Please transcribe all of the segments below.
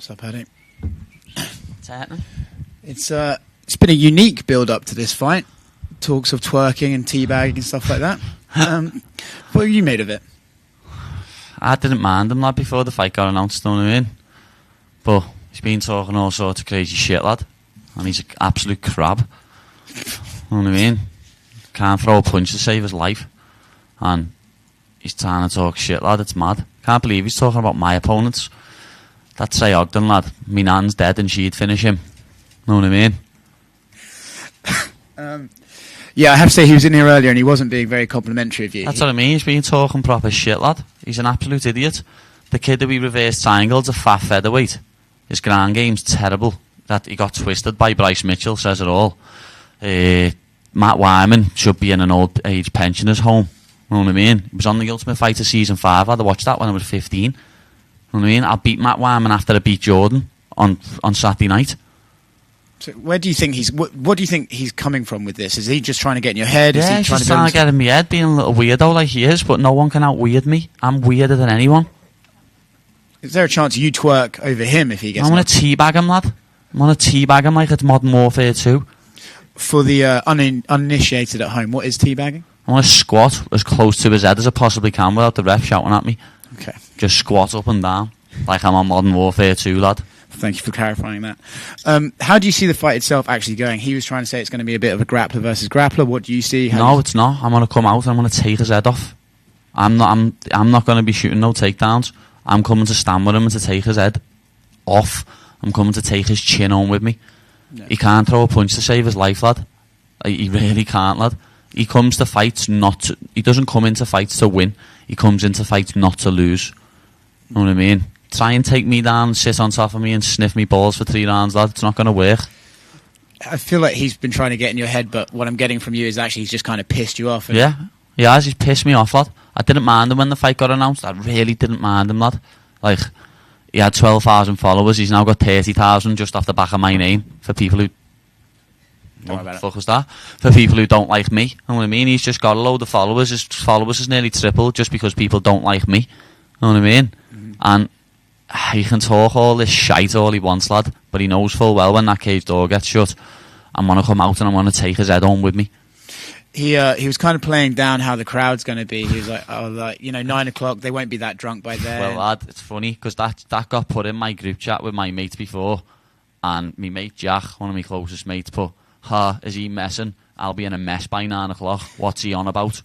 What's up, Paddy? What's happening? It's been a unique build-up to this fight. Talks of twerking and teabagging and stuff like that. What have you made of it? I didn't mind him, lad, before the fight got announced, know what I mean? But he's been talking all sorts of crazy shit, lad. And he's an absolute crab. Know what I mean? Can't throw a punch to save his life. And he's trying to talk shit, lad. It's mad. Can't believe he's talking about my opponents. That's Say Ogden, lad. Me nan's dead and she'd finish him. Know what I mean? Yeah, I have to say he was in here earlier and he wasn't being very complimentary of you. That's what I mean. He's been talking proper shit, lad. He's an absolute idiot. The kid that we reversed triangled, a fat featherweight. His ground game's terrible. That he got twisted by Bryce Mitchell says it all. Matt Wyman should be in an old age pensioner's home. Know what I mean? He was on the Ultimate Fighter season 5. I'd watched that when I was 15. Know what I mean? I beat Matt Wyman after I beat Jordan on Saturday night. So where do you think what do you think he's coming from with this? Is he just trying to get in your head? Yeah, he's just trying to get in my head, being a little weirdo like he is, but no one can out-weird me. I'm weirder than anyone. Is there a chance you twerk over him if he gets... I want to teabag him, lad. I want to teabag him like it's Modern Warfare 2. For the uninitiated at home, what is teabagging? I want to squat as close to his head as I possibly can without the ref shouting at me. Okay. Just squat up and down like I'm on Modern Warfare 2, lad. Thank you for clarifying that. How do you see the fight itself actually going? He was trying to say it's going to be a bit of a grappler versus grappler. What do you see? It's not. I'm going to come out and I'm going to take his head off. I'm not going to be shooting no takedowns. I'm coming to stand with him and to take his head off. I'm coming to take his chin home with me. Yeah. He can't throw a punch to save his life, lad. He really can't, lad. He comes to fights he doesn't come into fights to win. He comes into fights not to lose. Know what I mean? Try and take me down, sit on top of me and sniff me balls for 3 rounds, lad. It's not going to work. I feel like he's been trying to get in your head, but what I'm getting from you is actually he's just kind of pissed you off. Yeah, he has. He's pissed me off, lad. I didn't mind him when the fight got announced. I really didn't mind him, lad. Like, he had 12,000 followers. He's now got 30,000 just off the back of my name for people who... What the fuck was that? For people who don't like me. You know what I mean? He's just got a load of followers. His followers is nearly tripled just because people don't like me. You know what I mean? Mm-hmm. And he can talk all this shite all he wants, lad, but he knows full well when that cage door gets shut, I'm going to come out and I'm going to take his head home with me. He was kind of playing down how the crowd's going to be. He was like, 9 o'clock, they won't be that drunk by then. Well, lad, it's funny, because that got put in my group chat with my mates before, and my mate Jack, one of my closest mates, put, is he messing? I'll be in a mess by 9 o'clock. What's he on about?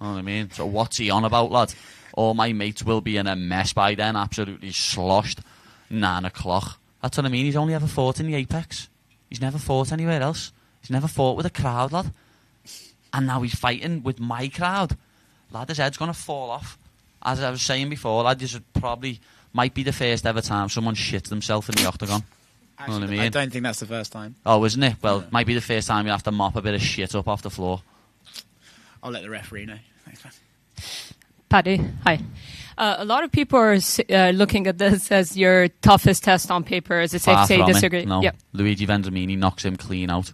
You know what I mean? So what's he on about, lad? All my mates will be in a mess by then, absolutely sloshed. 9 o'clock. That's what I mean. He's only ever fought in the Apex. He's never fought anywhere else. He's never fought with a crowd, lad. And now he's fighting with my crowd. Lad, his head's going to fall off. As I was saying before, lad, this might be the first ever time someone shits themselves in the octagon. Actually, know what I mean? I don't think that's the first time. Oh, isn't it? Well, might be the first time you have to mop a bit of shit up off the floor. I'll let the referee know. Thanks, man. Paddy, hi. A lot of people are looking at this as your toughest test on paper. Is it safe to say you disagree? No. Yep. Luigi Vendramini knocks him clean out.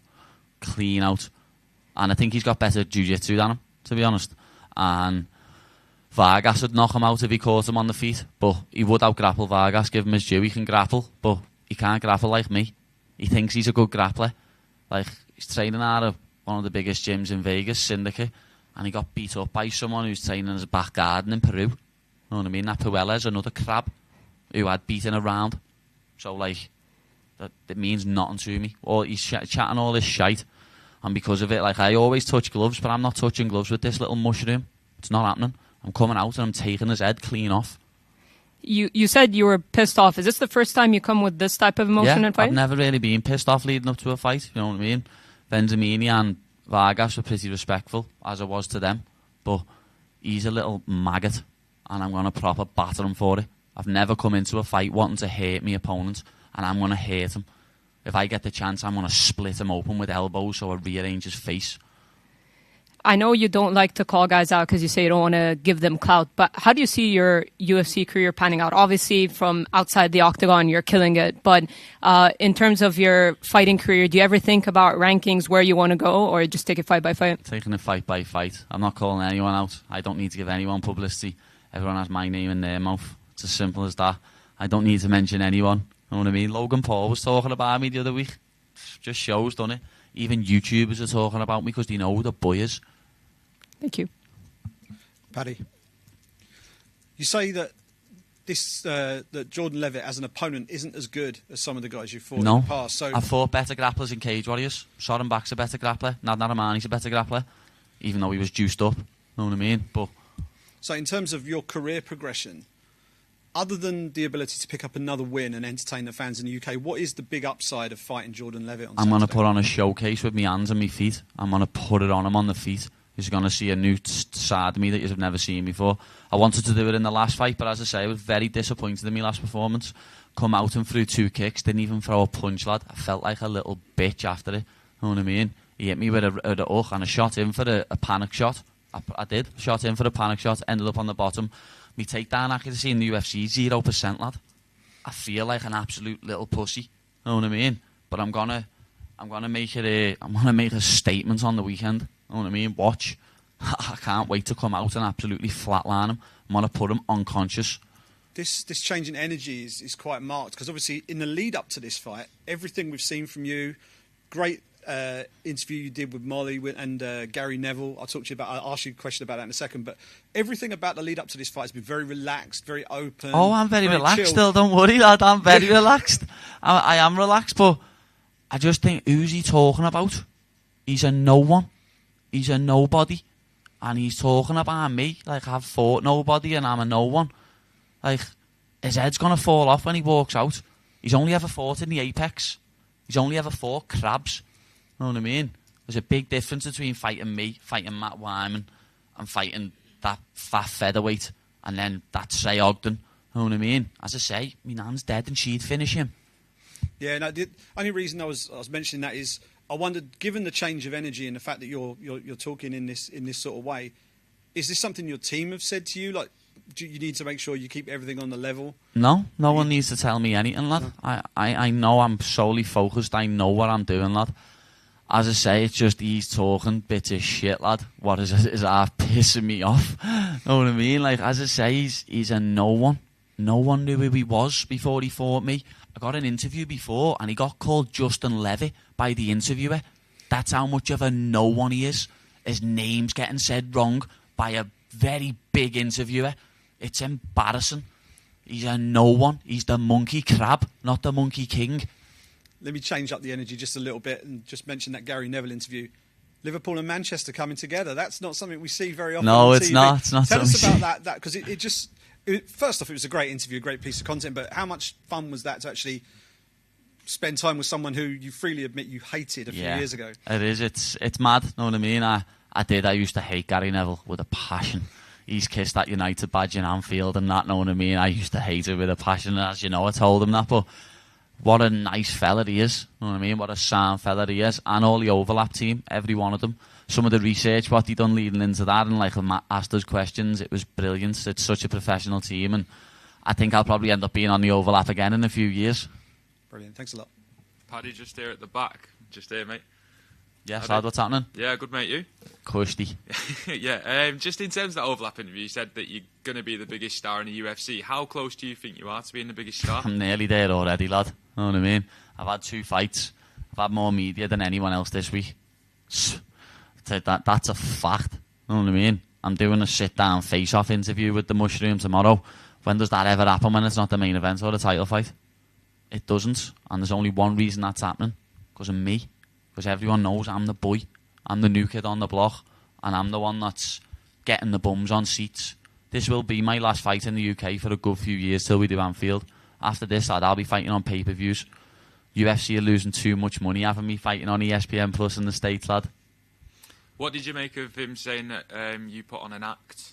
And I think he's got better jiu-jitsu than him, to be honest. And Vargas would knock him out if he caught him on the feet. But he would out-grapple Vargas, give him his due. He can grapple, but he can't grapple like me. He thinks he's a good grappler. Like, he's training out of one of the biggest gyms in Vegas, Syndicate. And he got beat up by someone who's training in his back garden in Peru. You know what I mean? That Puella's another crab who had beaten around. So, like, that means nothing to me. Or he's chatting all this shite. And because of it, like, I always touch gloves, but I'm not touching gloves with this little mushroom. It's not happening. I'm coming out and I'm taking his head clean off. You said you were pissed off. Is this the first time you come with this type of emotion in fight? I've never really been pissed off leading up to a fight. You know what I mean? Vendramini and Vargas were pretty respectful, as I was to them. But he's a little maggot, and I'm going to proper batter him for it. I've never come into a fight wanting to hurt my opponent, and I'm going to hurt him. If I get the chance, I'm going to split him open with elbows so I rearrange his face. I know you don't like to call guys out because you say you don't want to give them clout, but how do you see your UFC career panning out? Obviously, from outside the octagon, you're killing it. But in terms of your fighting career, do you ever think about rankings, where you want to go, or just take it fight by fight? Taking it fight by fight. I'm not calling anyone out. I don't need to give anyone publicity. Everyone has my name in their mouth. It's as simple as that. I don't need to mention anyone. know what I mean? Logan Paul was talking about me the other week. Just shows, doesn't it? Even YouTubers are talking about me because they know who the boy is. Thank you. Paddy, you say that that Jordan Leavitt as an opponent isn't as good as some of the guys you've fought in the past. So I've fought better grapplers in Cage Warriors. Soren Bak's a better grappler. Hermanson's a better grappler, even though he was juiced up. Know what I mean? But so in terms of your career progression, other than the ability to pick up another win and entertain the fans in the UK, what is the big upside of fighting Jordan Leavitt on Saturday? I'm going to put on a showcase with my hands and my feet. I'm going to put it on him on the feet. He's going to see a new side of me that you've never seen before. I wanted to do it in the last fight, but as I say, I was very disappointed in my last performance. Come out and threw 2 kicks, didn't even throw a punch, lad. I felt like a little bitch after it. Know what I mean? He hit me with a hook and I shot in for a panic shot. I did. Shot in for a panic shot, ended up on the bottom. My takedown accuracy in the UFC, 0%, lad. I feel like an absolute little pussy. Know what I mean? But I'm gonna make a statement on the weekend. Know what I mean? Watch. I can't wait to come out and absolutely flatline him. I'm going to put him unconscious. This change in energy is quite marked because obviously in the lead up to this fight, everything we've seen from you, great interview you did with Molly and Gary Neville. I'll talk to you about. I'll ask you a question about that in a second. But everything about the lead up to this fight has been very relaxed, very open. Oh, I'm very relaxed chilled. still. Don't worry, lad. I'm very relaxed. I am relaxed, but I just think, who's he talking about? He's a no one. He's a nobody. And he's talking about me like I've fought nobody and I'm a no one. Like, his head's going to fall off when he walks out. He's only ever fought in the Apex. He's only ever fought crabs. You know what I mean? There's a big difference between fighting me, fighting Matt Wyman, and fighting that fat featherweight, and then that Say Ogden. You know what I mean? As I say, my nan's dead and she'd finish him. Yeah, no, the only reason I was mentioning that is I wondered, given the change of energy and the fact that you're talking in this sort of way, is this something your team have said to you? Like, do you need to make sure you keep everything on the level? No one needs to tell me anything, lad. No. I know I'm solely focused. I know what I'm doing, lad. As I say, it's just he's talking bits of shit, lad. What is half pissing me off? Know what I mean? Like, as I say, he's a no one. No one knew who he was before he fought me. I got an interview before and he got called Justin Leavitt by the interviewer. That's how much of a no one he is. His name's getting said wrong by a very big interviewer. It's embarrassing. He's a no one. He's the monkey crab, not the monkey king. Let me change up the energy just a little bit and just mention that Gary Neville interview. Liverpool and Manchester coming together. That's not something we see very often. No, on it's TV. not. It's not. Tell us about that because it just... First off, it was a great interview, a great piece of content, but how much fun was that to actually spend time with someone who you freely admit you hated a few years ago? It is. It's mad, know what I mean? I used to hate Gary Neville with a passion. He's kissed that United badge in Anfield and that, know what I mean? I used to hate it with a passion, as you know, I told him that, but what a nice fella he is, know what I mean? What a sound fella he is, and all the overlap team, every one of them. Some of the research, what he done leading into that, and like Matt asked us questions, it was brilliant. It's such a professional team, and I think I'll probably end up being on the overlap again in a few years. Brilliant, thanks a lot. Paddy, just there at the back. Just there, mate. Yes, lad, what's happening? Yeah, good, mate, you? Cushy. Yeah, just in terms of that overlap interview, you said that you're going to be the biggest star in the UFC. How close do you think you are to being the biggest star? I'm nearly there already, lad. Know what I mean? I've had 2 fights. I've had more media than anyone else this week. That's a fact. Know what I mean? I'm doing a sit-down face-off interview with the Mushroom tomorrow. When does that ever happen when it's not the main event or the title fight? It doesn't. And there's only one reason that's happening. Because of me. Because everyone knows I'm the boy. I'm the new kid on the block. And I'm the one that's getting the bums on seats. This will be my last fight in the UK for a good few years till we do Anfield. After this, lad, I'll be fighting on pay-per-views. UFC are losing too much money having me fighting on ESPN Plus in the States, lad. What did you make of him saying that you put on an act?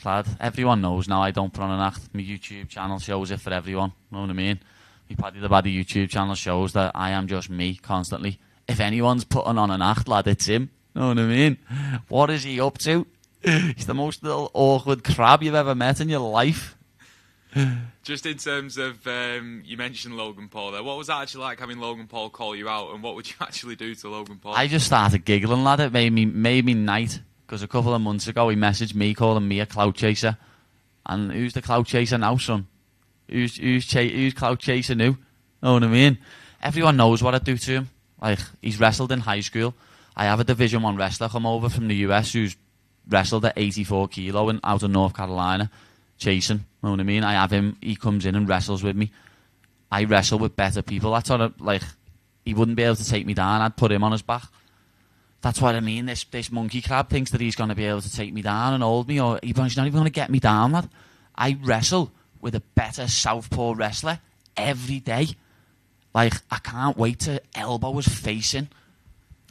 Lad, everyone knows now I don't put on an act. My YouTube channel shows it for everyone. Know what I mean? My Paddy the Baddy YouTube channel shows that I am just me constantly. If anyone's putting on an act, lad, it's him. Know what I mean? What is he up to? He's the most little awkward crab you've ever met in your life. Just in terms of, you mentioned Logan Paul there. What was that actually like having Logan Paul call you out, and what would you actually do to Logan Paul? I just started giggling, lad. It made me night, because a couple of months ago he messaged me calling me a clout chaser. And who's the clout chaser now, son? Who's clout chasing who? Know what I mean? Everyone knows what I do to him. Like, he's wrestled in high school. I have a Division 1 wrestler come over from the US who's wrestled at 84 kilo and out of North Carolina, chasing. Know what I mean? I have him. He comes in and wrestles with me. I wrestle with better people. That's sort of like, he wouldn't be able to take me down. I'd put him on his back. That's what I mean. This monkey crab thinks that he's going to be able to take me down and hold me, or he's not even going to get me down, lad. I wrestle with a better southpaw wrestler every day. Like, I can't wait to elbow his face in.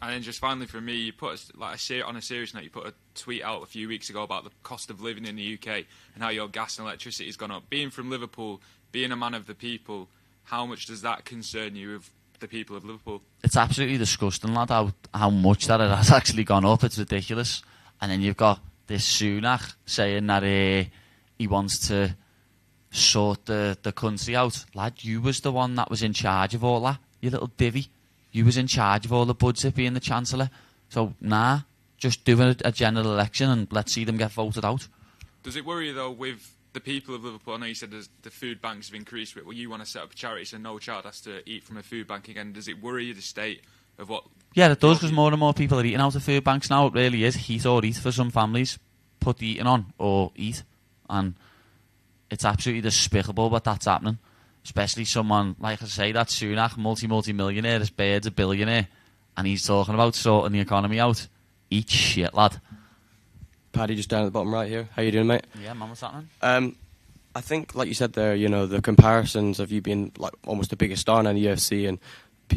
And then just finally for me, you put on a serious note, you put a tweet out a few weeks ago about the cost of living in the UK and how your gas and electricity has gone up. Being from Liverpool, being a man of the people, how much does that concern you with the people of Liverpool? It's absolutely disgusting, lad, how much that it has actually gone up. It's ridiculous. And then you've got this Sunak saying that he wants to sort the country out. Lad, you was the one that was in charge of all that, you little divvy. You was in charge of all the budget being the Chancellor. So, just do a general election and let's see them get voted out. Does it worry you, though, with the people of Liverpool? I know you said the food banks have increased, but you want to set up a charity so no child has to eat from a food bank again. Does it worry you, the state of what... Yeah, it does, because more and more people are eating out of food banks now. It really is heat or eat for some families. Put the eating on or eat. And it's absolutely despicable that that's happening. Especially someone, like I say, that Sunak, multi-millionaire, this Bird's a billionaire, and he's talking about sorting the economy out. Eat shit, lad. Paddy, just down at the bottom right here. How you doing, mate? Yeah, man, what's happening? I think, like you said there, the comparisons of you being like almost the biggest star now in the UFC, and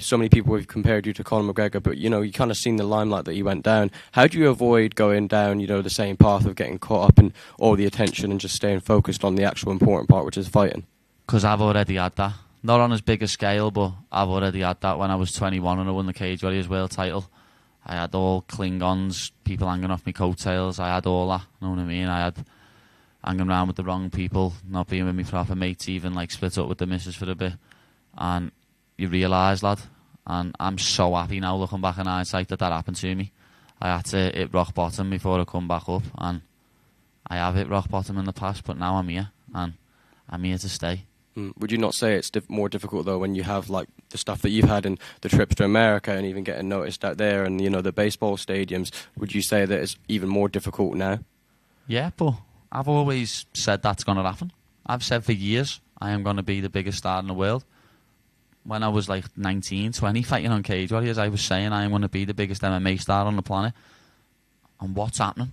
so many people have compared you to Conor McGregor, but, you kind of seen the limelight that you went down. How do you avoid going down, the same path of getting caught up in all the attention and just staying focused on the actual important part, which is fighting? Because I've already had that. Not on as big a scale, but I've already had that when I was 21 and I won the Cage Warriors world title. I had all Klingons, people hanging off my coattails. I had all that, you know what I mean? I had hanging around with the wrong people, not being with me proper mates, even like split up with the missus for a bit. And you realise, lad, and I'm so happy now looking back in hindsight that happened to me. I had to hit rock bottom before I come back up, and I have hit rock bottom in the past, but now I'm here, and I'm here to stay. Would you not say it's more difficult, though, when you have like the stuff that you've had and the trips to America and even getting noticed out there and, the baseball stadiums? Would you say that it's even more difficult now? Yeah, but I've always said that's going to happen. I've said for years I am going to be the biggest star in the world. When I was like 19, 20, fighting on Cage Warriors, I was saying I am going to be the biggest MMA star on the planet. And what's happening?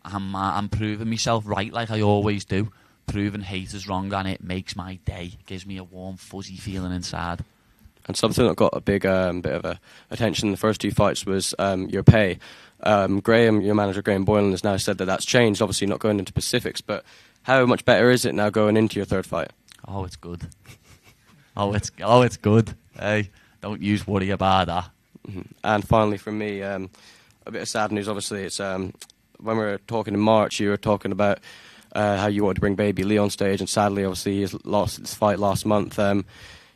I'm proving myself right like I always do. Proving haters wrong, and it makes my day. Gives me a warm, fuzzy feeling inside. And something that got a big bit of attention in the first two fights was your pay. Graham, your manager Graham Boylan, has now said that that's changed. Obviously, not going into specifics, but how much better is it now going into your third fight? Oh, it's good. It's good. Hey, don't use worry about that. Mm-hmm. And finally, from me, a bit of sad news. Obviously, it's when we were talking in March, you were talking about how you wanted to bring Baby Lee on stage, and sadly, obviously, he's lost his fight last month.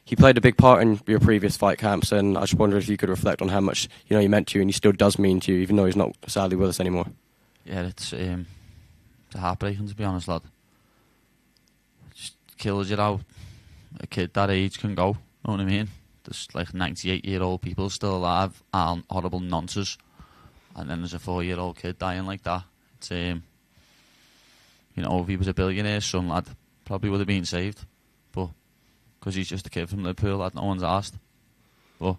He played a big part in your previous fight camps, and I just wonder if you could reflect on how much he meant to you, and he still does mean to you, even though he's not sadly with us anymore. Yeah, it's heartbreaking, to be honest, lad. It just kills you how a kid that age can go. Know what I mean? There's like 98-year-old people still alive, and horrible nonsense, and then there's a 4-year-old kid dying like that. It's if he was a billionaire's son, lad, probably would have been saved. But because he's just a kid from Liverpool, lad, no one's asked. But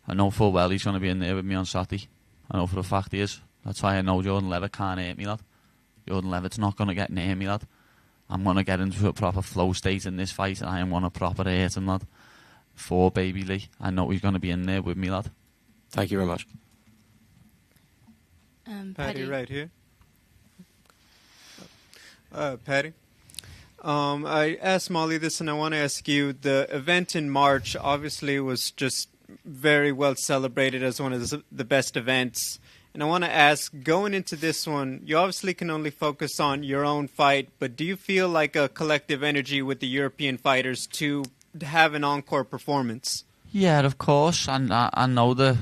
I know full well he's going to be in there with me on Saturday. I know for a fact he is. That's why I know Jordan Leavitt can't hurt me, lad. Jordan Leavitt's not going to get near me, lad. I'm going to get into a proper flow state in this fight, and I am going to proper hurt him, lad. For Baby Lee, I know he's going to be in there with me, lad. Thank you very much. Paddy, right here. Paddy. I asked Molly this, and I want to ask you. The event in March obviously was just very well celebrated as one of the best events. And I want to ask, going into this one, you obviously can only focus on your own fight, but do you feel like a collective energy with the European fighters to have an encore performance? Yeah, of course. And I know that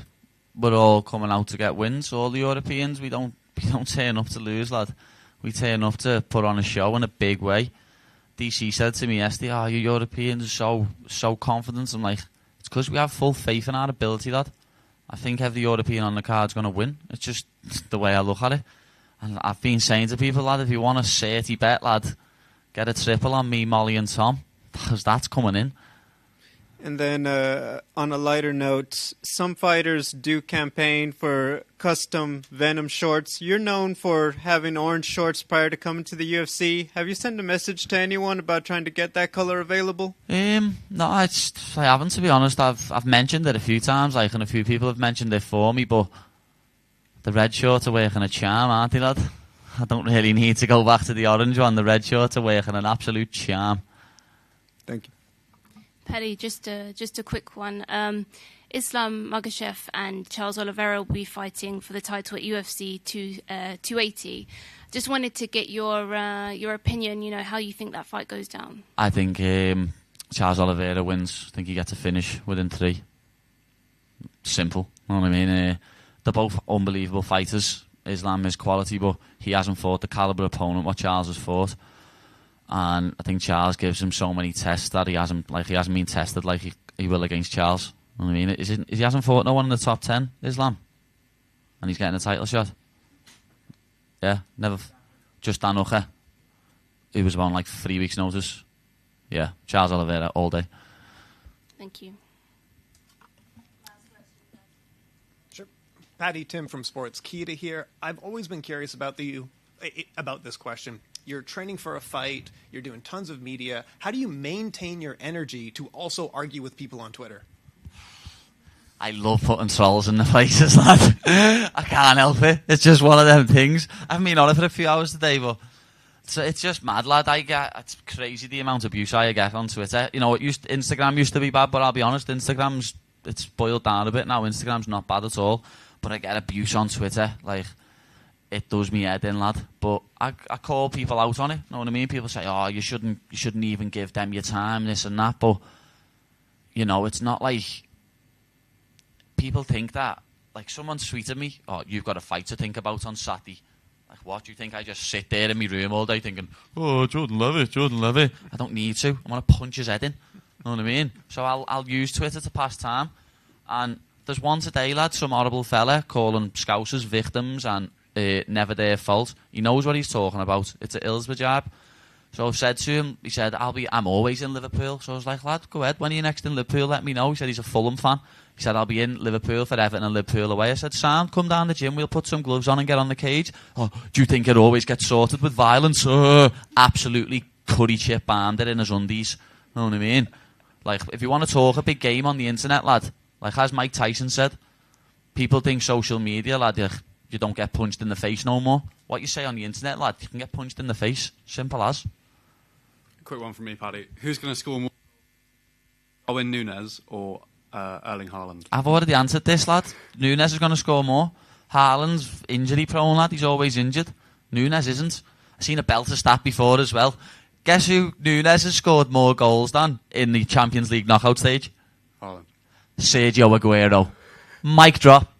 we're all coming out to get wins. All the Europeans, we don't turn up to lose, lad. We turn up to put on a show in a big way. DC said to me yesterday, "Oh, you Europeans are so confident." I'm like, it's because we have full faith in our ability, lad. I think every European on the card's going to win. It's just the way I look at it. And I've been saying to people, lad, if you want a 30 bet, lad, get a triple on me, Molly and Tom, because that's coming in. And then on a lighter note, some fighters do campaign for custom Venom shorts. You're known for having orange shorts prior to coming to the UFC. Have you sent a message to anyone about trying to get that color available? No, I haven't, to be honest. I've mentioned it a few times, like, and a few people have mentioned it for me, but the red shorts are working a charm, aren't they, lad? I don't really need to go back to the orange one. The red shorts are working an absolute charm. Thank you. Paddy, just a quick one. Islam Makhachev and Charles Oliveira will be fighting for the title at UFC 280. Just wanted to get your opinion, how you think that fight goes down. I think Charles Oliveira wins. I think he gets a finish within 3. Simple. You know what I mean? They're both unbelievable fighters. Islam is quality, but he hasn't fought the calibre opponent what Charles has fought. And I think Charles gives him so many tests that he hasn't been tested like he will against Charles. You know what I mean? He hasn't fought no one in the top 10, Islam. And he's getting a title shot. Yeah, never. Just Dan Uche, who was on like 3 weeks' notice. Yeah, Charles Oliveira all day. Thank you. Sure. Paddy, Tim from Sports Kita here. I've always been curious about this question. You're training for a fight. You're doing tons of media. How do you maintain your energy to also argue with people on Twitter? I love putting trolls in the faces, lad. I can't help it. It's just one of them things. I haven't been on it for a few hours today, but it's just mad, lad. It's crazy the amount of abuse I get on Twitter. Instagram used to be bad, but I'll be honest, it's boiled down a bit now. Instagram's not bad at all, but I get abuse on Twitter, like. It does me head in, lad. But I call people out on it. You know what I mean? People say, "Oh, you shouldn't even give them your time, this and that." But it's not like people think that. Like someone tweeted me, "Oh, you've got a fight to think about on Saturday." Like, what do you think? I just sit there in my room all day thinking, "Oh, Jordan Leavitt." I don't need to. I want to punch his head in. You know what I mean? So I'll use Twitter to pass time. And there's one today, lad. Some horrible fella calling Scousers victims and. Never their fault. He knows what he's talking about. It's an Hillsborough jab. So I said to him, he said, I'm always in Liverpool. So I was like, lad, go ahead. When are you next in Liverpool? Let me know. He said he's a Fulham fan. He said, I'll be in Liverpool for Everton and Liverpool away. I said, Sam, come down the gym. We'll put some gloves on and get on the cage. Oh, do you think it always gets sorted with violence? Absolutely curry chip banned it in his undies. You know what I mean? Like, if you want to talk a big game on the internet, lad, like as Mike Tyson said, people think social media, lad, you don't get punched in the face no more. What you say on the internet, lad, you can get punched in the face. Simple as. Quick one from me, Paddy. Who's going to score more? Owen Nunes or Erling Haaland? I've already answered this, lad. Nunes is going to score more. Haaland's injury prone, lad. He's always injured. Nunes isn't. I've seen a belter stat before as well. Guess who Nunes has scored more goals than in the Champions League knockout stage? Haaland. Sergio Aguero. Mic drop.